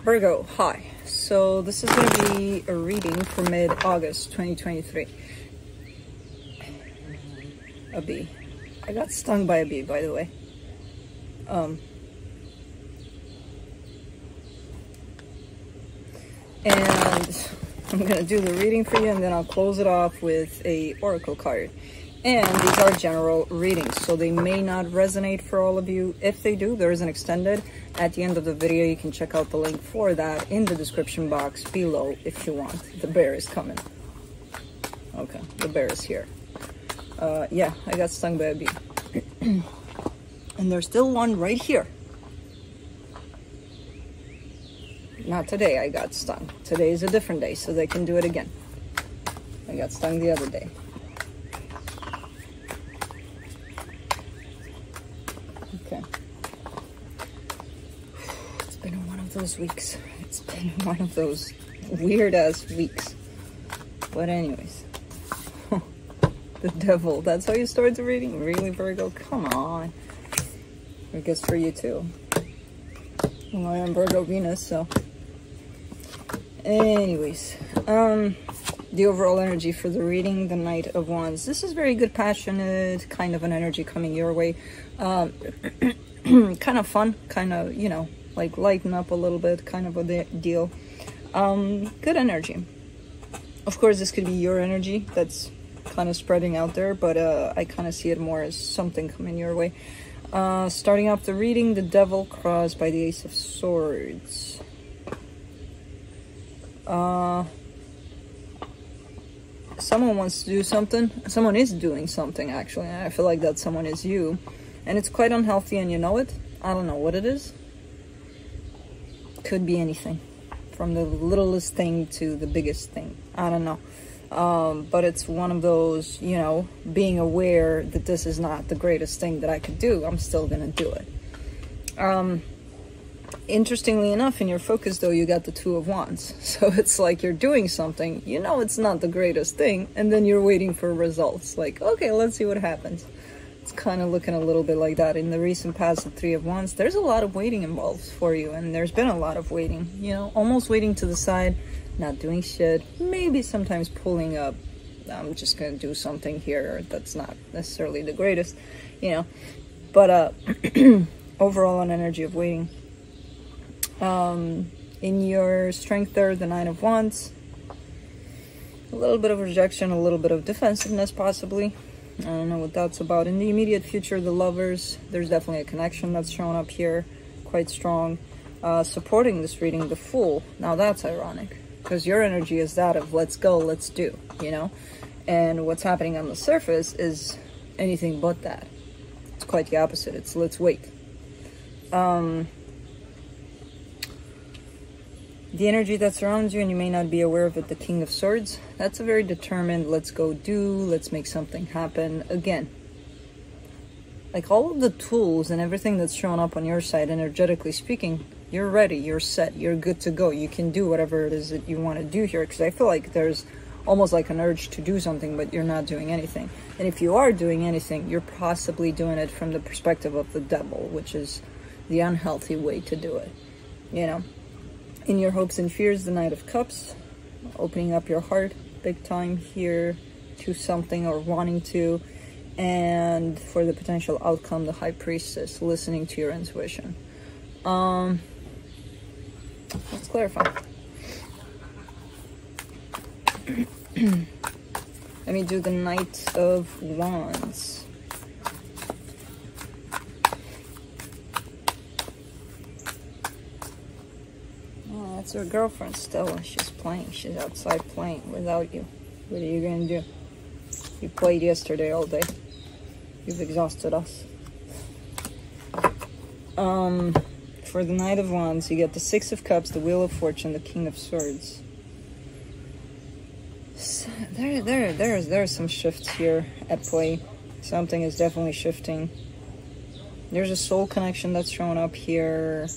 Virgo, hi. So this is going to be a reading for mid-August 2023. A bee. I got stung by a bee, by the way. And I'm going to do the reading for you, and then I'll close it off with a oracle card. And these are general readings, so they may not resonate for all of you. If they do, there is an extended at the end of the video. You can check out the link for that in the description box below if you want. The bear is coming. Okay, the bear is here. Yeah, I got stung by a bee. And there's still one right here. Not today I got stung. Today is a different day, so they can do it again. I got stung the other day. Okay. It's been one of those weeks. It's been one of those weird-ass weeks. But anyways. The devil. That's how you start the reading? Really, Virgo? Come on. I guess for you too. Well, I am Virgo Venus, so... Anyways. The overall energy for the reading, the Knight of Wands. This is very good, passionate, kind of an energy coming your way. Kind of fun, kind of, you know, like lighten up a little bit, kind of a deal. Good energy. Of course, this could be your energy that's kind of spreading out there, but I kind of see it more as something coming your way. Starting off the reading, the Devil crossed by the Ace of Swords. Someone wants to do something. Someone is doing something, actually. I feel like that someone is you. And it's quite unhealthy, and you know it. I don't know what it is. Could be anything. From the littlest thing to the biggest thing. I don't know. But it's one of those, you know, being aware that this is not the greatest thing that I could do. I'm still going to do it. Interestingly enough, in your focus, though, you got the Two of Wands. So it's like you're doing something, you know it's not the greatest thing, and then you're waiting for results. Like, okay, let's see what happens. It's kind of looking a little bit like that. In the recent past, the Three of Wands, there's a lot of waiting involved for you, and there's been a lot of waiting, you know, almost waiting to the side, not doing shit, maybe sometimes pulling up, I'm just going to do something here that's not necessarily the greatest, you know, but overall an energy of waiting. In your strength there, the Nine of Wands, a little bit of rejection, a little bit of defensiveness possibly. I don't know what that's about. In the immediate future, the Lovers, there's definitely a connection that's showing up here, quite strong. Supporting this reading, the Fool. Now that's ironic, because your energy is that of let's go, let's do, you know? And what's happening on the surface is anything but that. It's quite the opposite. It's let's wait. The energy that surrounds you, and you may not be aware of it, the King of Swords. That's a very determined, let's go do, let's make something happen. Again, like all of the tools and everything that's showing up on your side, energetically speaking, you're ready, you're set, you're good to go. You can do whatever it is that you want to do here, because I feel like there's almost like an urge to do something, but you're not doing anything. And if you are doing anything, you're possibly doing it from the perspective of the devil, which is the unhealthy way to do it, you know? In your hopes and fears, the Knight of Cups, opening up your heart big time here to something or wanting to, and for the potential outcome, the High Priestess, listening to your intuition. Let's clarify. Let me do the Knight of Wands. That's her girlfriend, Stella. She's playing. She's outside playing without you. What are you going to do? You played yesterday all day. You've exhausted us. For the Knight of Wands, you get the Six of Cups, the Wheel of Fortune, the King of Swords. So there's some shifts here at play. Something is definitely shifting. There's a soul connection that's showing up here.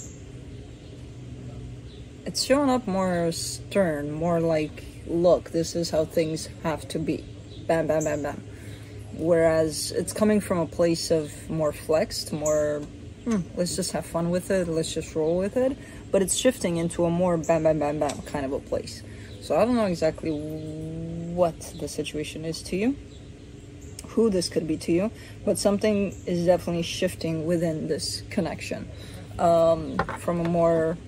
It's showing up more stern, more like, look, this is how things have to be. Bam, bam, bam, bam. Whereas it's coming from a place of more flexed, more, let's just have fun with it, let's just roll with it. but it's shifting into a more bam, bam, bam, bam kind of a place. So I don't know exactly what the situation is to you, who this could be to you, but something is definitely shifting within this connection, from a more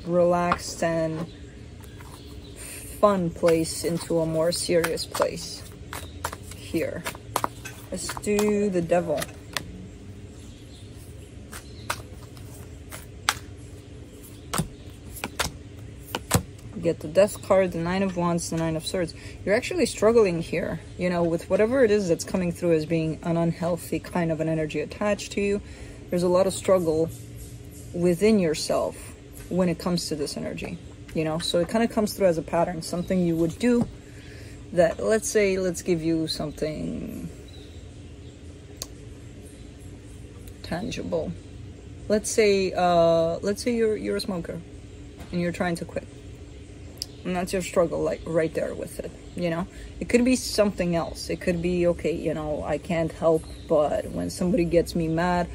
relaxed and fun place into a more serious place here. Let's do the Devil. Get the Death card, the Nine of Wands, the Nine of Swords. You're actually struggling here, you know, with whatever it is that's coming through as being an unhealthy kind of an energy attached to you. There's a lot of struggle within yourself when it comes to this energy, you know, so it kind of comes through as a pattern, something you would do that, let's say, let's give you something tangible. Let's say you're a smoker and you're trying to quit. And that's your struggle, like right there with it, you know. It could be something else. It could be, okay, you know, I can't help but when somebody gets me mad,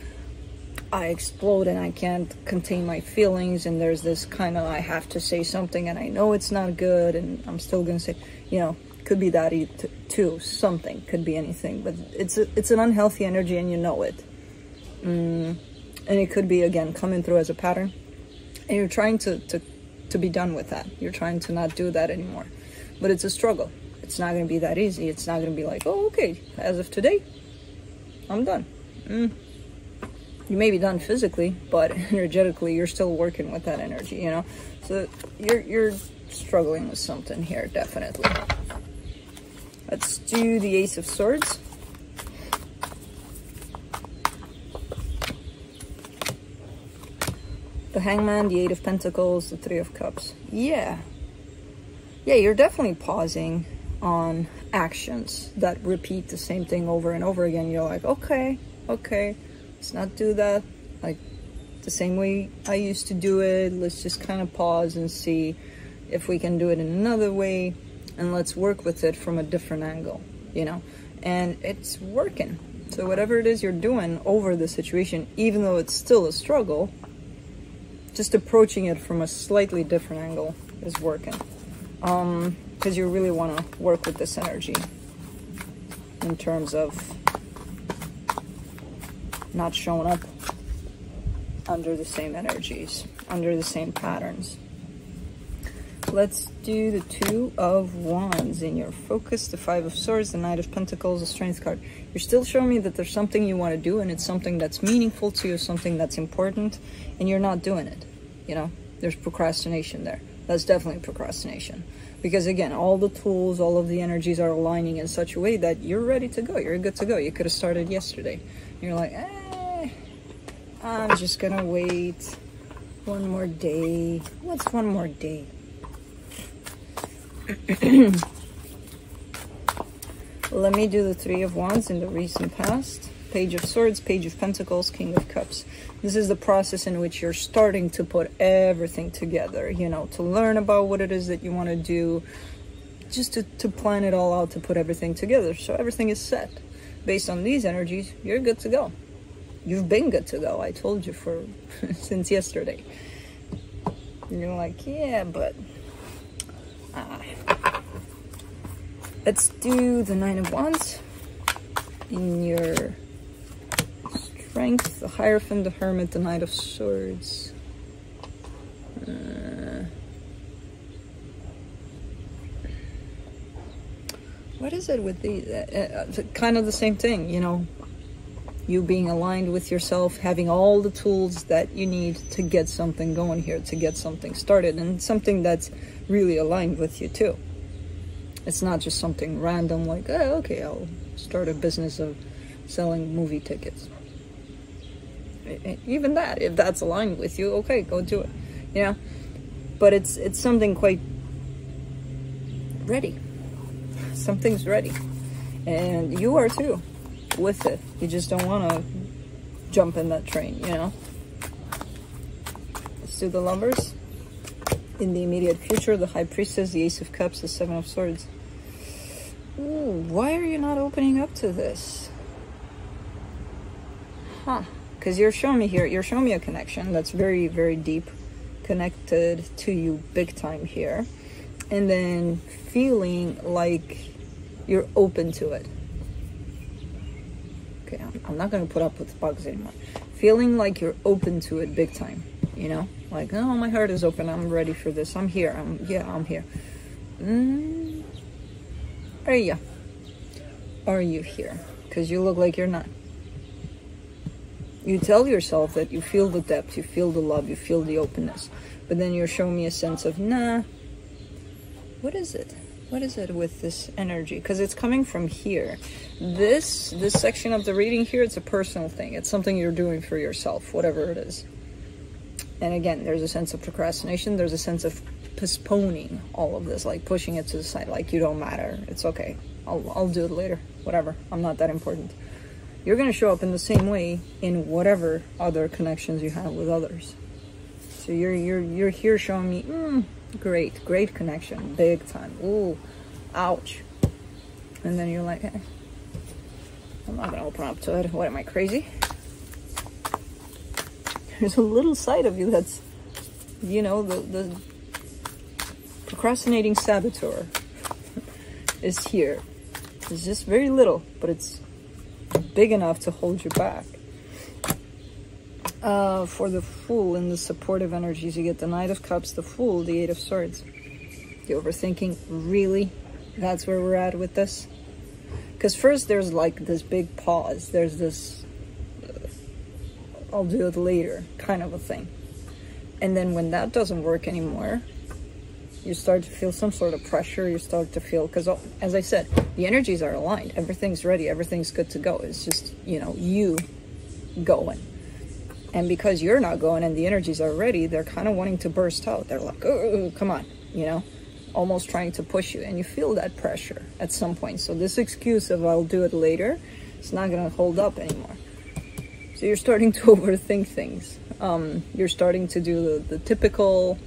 I explode and I can't contain my feelings, and there's this kind of, I have to say something and I know it's not good and I'm still gonna say, you know, could be that too. Something could be anything, but it's an unhealthy energy and you know it. And it could be, again, coming through as a pattern, and you're trying to be done with that. You're trying to not do that anymore, but it's a struggle. It's not going to be that easy. It's not going to be like, oh, okay, as of today, I'm done. You may be done physically, but energetically, you're still working with that energy, you know. So you're struggling with something here, definitely. Let's do the Ace of Swords. The Hangman, the Eight of Pentacles, the Three of Cups. Yeah, you're definitely pausing on actions that repeat the same thing over and over again. You're like, okay, let's not do that like the same way I used to do it. Let's just kind of pause and see if we can do it in another way, and let's work with it from a different angle, you know. And it's working. So whatever it is you're doing over the situation, even though it's still a struggle, just approaching it from a slightly different angle is working. Because you really want to work with this energy in terms of not showing up under the same energies, under the same patterns. Let's do the Two of Wands in your focus, the Five of Swords, the Knight of Pentacles, the Strength card. You're still showing me that there's something you want to do, and it's something that's meaningful to you, something that's important, and you're not doing it. You know, there's procrastination there. That's definitely procrastination. Because again, all the tools, all of the energies are aligning in such a way that you're ready to go. You're good to go. You could have started yesterday. You're like, I'm just gonna wait one more day. What's one more day? Let me do the Three of Wands in the recent past. Page of Swords, Page of Pentacles, King of Cups. This is the process in which you're starting to put everything together, you know, to learn about what it is that you want to do, just to plan it all out, to put everything together. So everything is set. Based on these energies, you're good to go. You've been good to go. I told you for since yesterday. And you're like, yeah, but let's do the Nine of Wands in your Strength, the Hierophant, the Hermit, the Knight of Swords. What is it with these? Kind of the same thing, you know. You being aligned with yourself, having all the tools that you need to get something going here, to get something started, and something that's really aligned with you too. It's not just something random like, oh, okay, I'll start a business of selling movie tickets. Even that, if that's aligned with you, okay, go do it, you know. But it's something quite ready. Something's ready, and you are too with it. You just don't want to jump in that train, you know. Let's do the Lovers in the immediate future, the High Priestess, the Ace of Cups, the Seven of Swords. Ooh, why are you not opening up to this? Huh? Because you're showing me here, you're showing me a connection that's very, very deep, connected to you big time here. And then feeling like you're open to it. Okay, I'm not going to put up with bugs anymore. Feeling like you're open to it big time, you know? Like, oh, my heart is open. I'm ready for this. I'm here. I'm here. Are you? Are you here? Because you look like you're not. You tell yourself that you feel the depth, you feel the love, you feel the openness. But then you're showing me a sense of, nah. What is it? What is it with this energy? Because it's coming from here. This section of the reading here, it's a personal thing. It's something you're doing for yourself, whatever it is. And again, there's a sense of procrastination. There's a sense of postponing all of this, like pushing it to the side, like you don't matter. It's okay. I'll do it later. Whatever. I'm not that important. You're going to show up in the same way in whatever other connections you have with others. So you're here showing me, great connection, big time. Ooh, ouch. And then you're like, hey, I'm not going to open up to it. What, am I crazy? There's a little side of you that's, you know, the procrastinating saboteur is here. It's just very little, but it's big enough to hold you back. For the Fool in the supportive energies, you get the Knight of Cups, the Fool, the Eight of Swords. The overthinking, really? That's where we're at with this? Because first there's like this big pause. There's this, I'll do it later kind of a thing. And then when that doesn't work anymore, you start to feel some sort of pressure. You start to feel, because as I said, the energies are aligned. Everything's ready. Everything's good to go. It's just, you know, you going. And because you're not going and the energies are ready, they're kind of wanting to burst out. They're like, oh, come on, you know, almost trying to push you. And you feel that pressure at some point. So this excuse of I'll do it later, it's not going to hold up anymore. So you're starting to overthink things. You're starting to do the typical,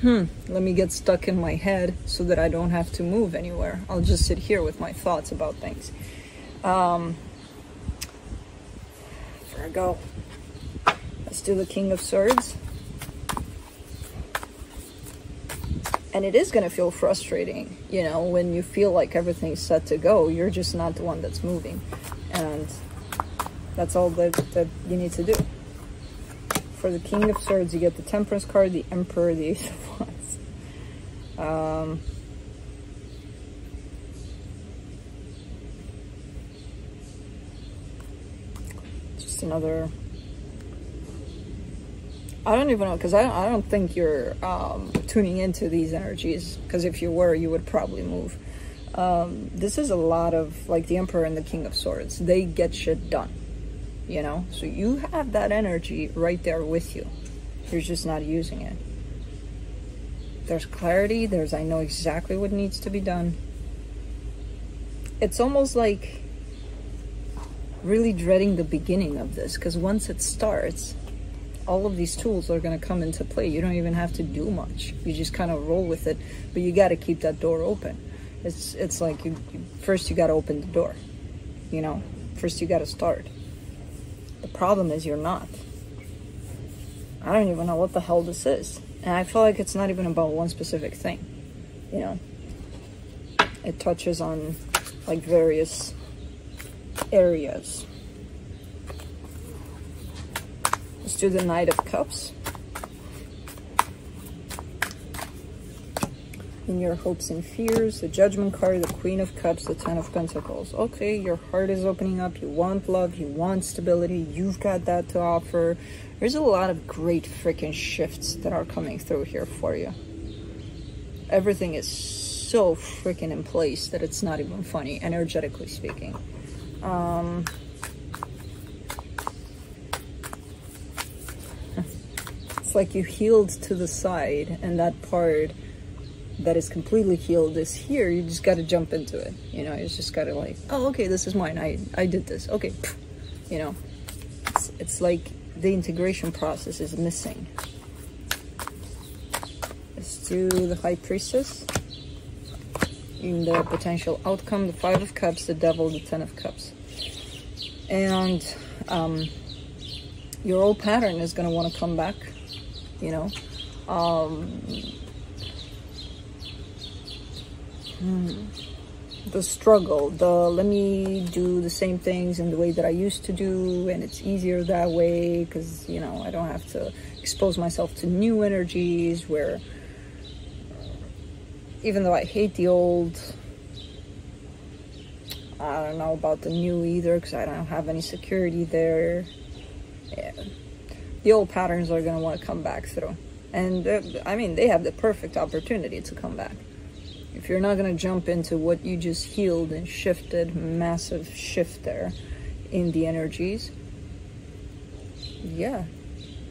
let me get stuck in my head so that I don't have to move anywhere. I'll just sit here with my thoughts about things. Virgo. Let's do the King of Swords. And it is going to feel frustrating, you know, when you feel like everything's set to go. You're just not the one that's moving. And that's all that you need to do. For the King of Swords, you get the Temperance card, the Emperor, the Ace of Wands. Just another... I don't even know, because I don't think you're tuning into these energies, because if you were, you would probably move. This is a lot of, like, the Emperor and the King of Swords. They get shit done, you know? So you have that energy right there with you. You're just not using it. There's clarity. There's, I know exactly what needs to be done. It's almost like really dreading the beginning of this, because once it starts, all of these tools are going to come into play. You don't even have to do much. You just kind of roll with it, but you got to keep that door open. It's like first you got to open the door, you know? First you got to start. The problem is you're not. I don't even know what the hell this is. And I feel like it's not even about one specific thing, you know? It touches on like various areas. Let's do the Knight of Cups. In your hopes and fears, the Judgment card, the Queen of Cups, the Ten of Pentacles. Okay, your heart is opening up. You want love. You want stability. You've got that to offer. There's a lot of great freaking shifts that are coming through here for you. Everything is so freaking in place that it's not even funny, energetically speaking. It's like you healed to the side, and that part that is completely healed is here. You just got to jump into it, you know? You just got to like, oh, okay, this is mine. I did this. Okay, you know? It's like the integration process is missing. Let's do the High Priestess. In the potential outcome, the Five of Cups, the Devil, the Ten of Cups. And your old pattern is going to want to come back. you know. The struggle, let me do the same things in the way that I used to do, and it's easier that way because, you know, I don't have to expose myself to new energies where, even though I hate the old, I don't know about the new either because I don't have any security there. Yeah. The old patterns are going to want to come back through. And, I mean, they have the perfect opportunity to come back. If you're not going to jump into what you just healed and shifted, massive shift there in the energies, yeah,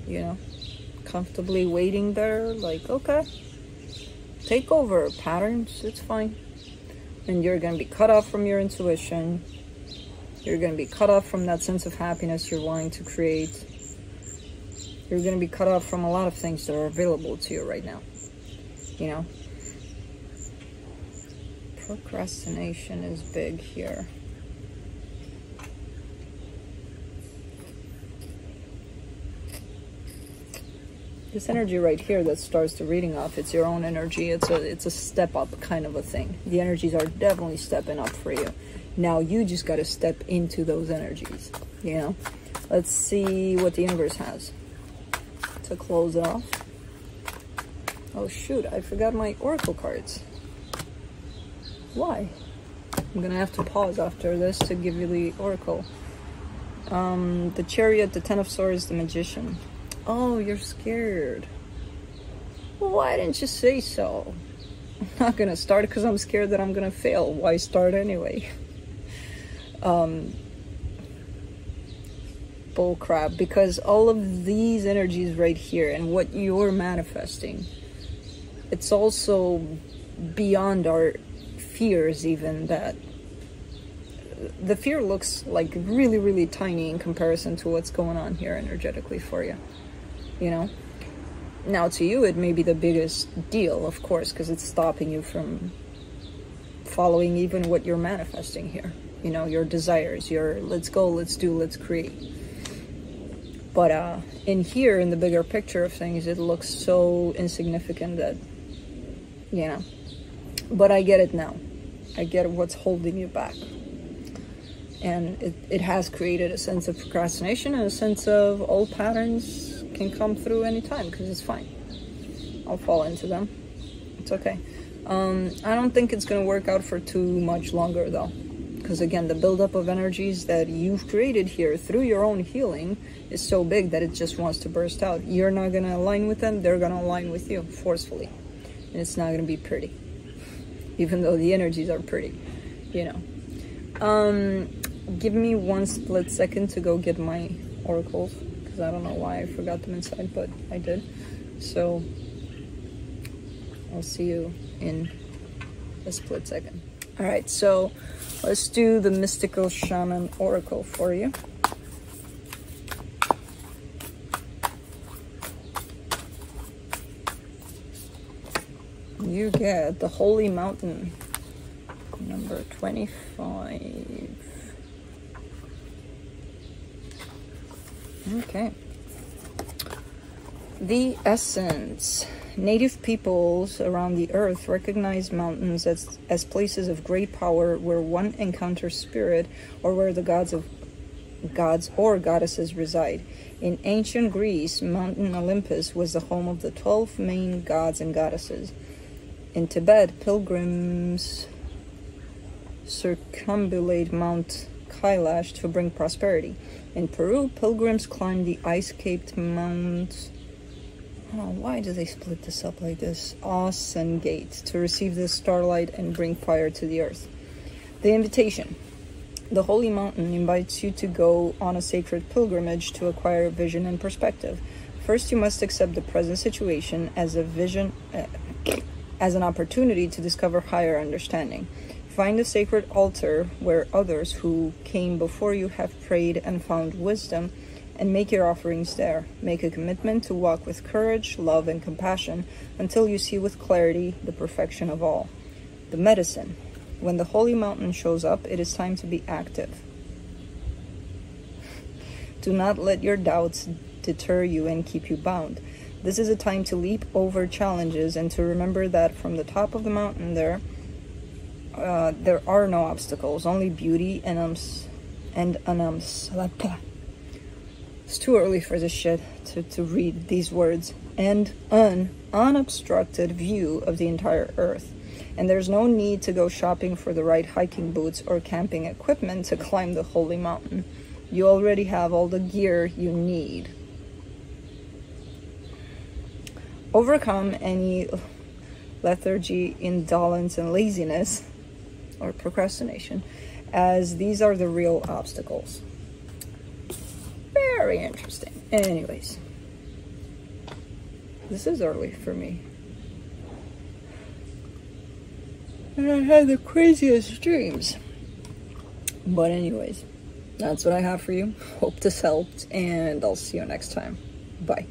you know, comfortably waiting there, like, okay, take over patterns, it's fine. And you're going to be cut off from your intuition. You're going to be cut off from that sense of happiness you're wanting to create. You're going to be cut off from a lot of things that are available to you right now, you know. Procrastination is big here. This energy right here that starts the reading off, it's your own energy. It's a step up kind of a thing. The energies are definitely stepping up for you. Now you just got to step into those energies, you know. Let's see what the universe has to close it off. Oh shoot, I forgot my oracle cards. Why? I'm gonna have to pause after this to give you the oracle. The Chariot, the Ten of Swords, the Magician. Oh, you're scared. Well, why didn't you say so? I'm not gonna start because I'm scared that I'm gonna fail. Why start anyway? Bull crap, because all of these energies right here and what you're manifesting, it's also beyond our fears. Even that the fear looks like really tiny in comparison to what's going on here energetically for you, you know. Now to you it may be the biggest deal, of course, because it's stopping you from following even what you're manifesting here, you know, your desires, your let's go, let's do, let's create. But in here, in the bigger picture of things, it looks so insignificant that, you know. But I get it now. I get what's holding you back. And it has created a sense of procrastination and a sense of old patterns can come through anytime because it's fine. I'll fall into them. It's okay. I don't think it's going to work out for too much longer though. Because again, the buildup of energies that you've created here through your own healing is so big that it just wants to burst out. You're not going to align with them. They're going to align with you forcefully. And it's not going to be pretty. Even though the energies are pretty, you know. Give me one split second to go get my oracles, because I don't know why I forgot them inside, but I did. So I'll see you in a split second. All right, so let's do the Mystical Shaman Oracle for you. You get the Holy Mountain, number 25. Okay. The essence. Native peoples around the earth recognize mountains as places of great power where one encounters spirit or where the gods or goddesses reside. In ancient Greece, Mountain Olympus was the home of the 12 main gods and goddesses. In Tibet, pilgrims circumambulate Mount Kailash to bring prosperity. In Peru, pilgrims climb the ice-capped Mount... Oh, why do they split this up like this? Asen Gate to receive the starlight and bring fire to the earth. The invitation. The Holy Mountain invites you to go on a sacred pilgrimage to acquire vision and perspective. First, you must accept the present situation as a vision... as an opportunity to discover higher understanding. Find a sacred altar where others who came before you have prayed and found wisdom, and make your offerings there. Make a commitment to walk with courage, love, and compassion until you see with clarity the perfection of all. The medicine. When the Holy Mountain shows up, it is time to be active. Do not let your doubts deter you and keep you bound. This is a time to leap over challenges and to remember that from the top of the mountain there are no obstacles, only beauty and it's too early for this shit to read these words. And an unobstructed view of the entire earth. And there's no need to go shopping for the right hiking boots or camping equipment to climb the holy mountain. You already have all the gear you need. Overcome any lethargy, indolence, and laziness, or procrastination, as these are the real obstacles. Very interesting. Anyways, this is early for me. And I had the craziest dreams. But anyways, that's what I have for you. Hope this helped, and I'll see you next time. Bye.